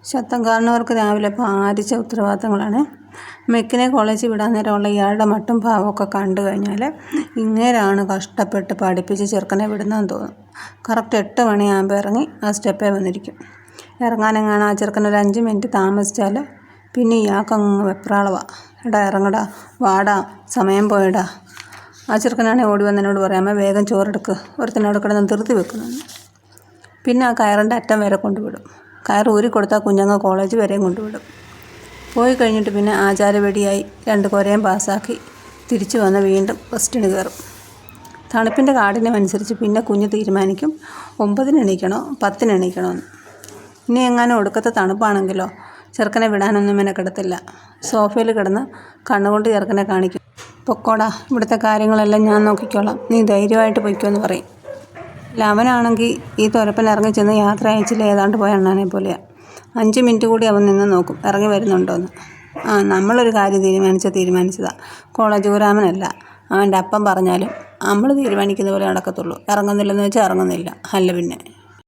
ശബ്ദം കാരണവർക്ക് രാവിലെ ഭാരിച്ച ഉത്തരവാദിത്തങ്ങളാണ്. മെക്കിനെ കോളേജിൽ വിടാൻ നേരമുള്ള ഇയാളുടെ മട്ടും ഭാവമൊക്കെ കണ്ടു കഴിഞ്ഞാൽ ഇങ്ങേരാണ് കഷ്ടപ്പെട്ട് പഠിപ്പിച്ച് ചെറുക്കനെ വിടുന്നതെന്ന് തോന്നും. കറക്റ്റ് 8 മണിയാകുമ്പോൾ ഇറങ്ങി ആ സ്റ്റെപ്പേ വന്നിരിക്കും. ഇറങ്ങാനെങ്ങാനും ആ ചെറുക്കൻ ഒരു 5 മിനിറ്റ് താമസിച്ചാൽ പിന്നെ ഇയാൾക്കങ്ങ് വെപ്രാളവാ. എടാ ഇറങ്ങടാ, വാടാ, സമയം പോയടാ. ആ ചെറുക്കനാണെങ്കിൽ ഓടി വന്നതിനോട് പറയാമേ വേഗം ചോറെടുക്ക്, ഒരുത്തനോട് കിടന്ന് ധൃതി വെക്കുന്നു. പിന്നെ ആ കയറിൻ്റെ അറ്റം വരെ കൊണ്ടുവിടും. കയർ ഊരി കൊടുത്താൽ കുഞ്ഞങ്ങ് കോളേജ് വരെയും കൊണ്ടുവിടും. പോയി കഴിഞ്ഞിട്ട് പിന്നെ ആചാരവെടിയായി 2 കൊരയും പാസ്സാക്കി തിരിച്ചു വന്ന് വീണ്ടും ബസ്സിന് കയറും. തണുപ്പിൻ്റെ കാഠിന്യം അനുസരിച്ച് പിന്നെ കുഞ്ഞ് തീരുമാനിക്കും 9-ന് എണീക്കണോ 10-ന് എണീക്കണോ എന്ന്. ഇനി എങ്ങാനും ഒടുക്കത്തെ തണുപ്പാണെങ്കിലോ ചെറുക്കനെ വിടാനൊന്നും മെനക്കെടത്തില്ല. സോഫയിൽ കിടന്ന് കണ്ണുകൊണ്ട് ചെറുക്കനെ കാണിക്കും. പൊക്കോടാ, ഇവിടുത്തെ കാര്യങ്ങളെല്ലാം ഞാൻ നോക്കിക്കോളാം, നീ ധൈര്യമായിട്ട് പൊയ്ക്കോ എന്ന് പറയും. അവനാണെങ്കിൽ ഈ തുരപ്പൻ ഇറങ്ങി ചെന്ന് യാത്ര അയച്ചില്ല ഏതാണ്ട് പോയ അണ്ണാനെ പോലെയാണ്. 5 മിനിറ്റ് കൂടി അവൻ നിന്ന് നോക്കും ഇറങ്ങി വരുന്നുണ്ടോയെന്ന്. നമ്മളൊരു കാര്യം തീരുമാനിച്ചതാ. കോളേജ് ഊരാമനല്ല. അവൻ്റെ അപ്പം പറഞ്ഞാലും നമ്മൾ തീരുമാനിക്കുന്ന പോലെ നടക്കത്തുള്ളൂ. ഇറങ്ങുന്നില്ലെന്ന് വെച്ചാൽ ഇറങ്ങുന്നില്ല, അല്ല പിന്നെ.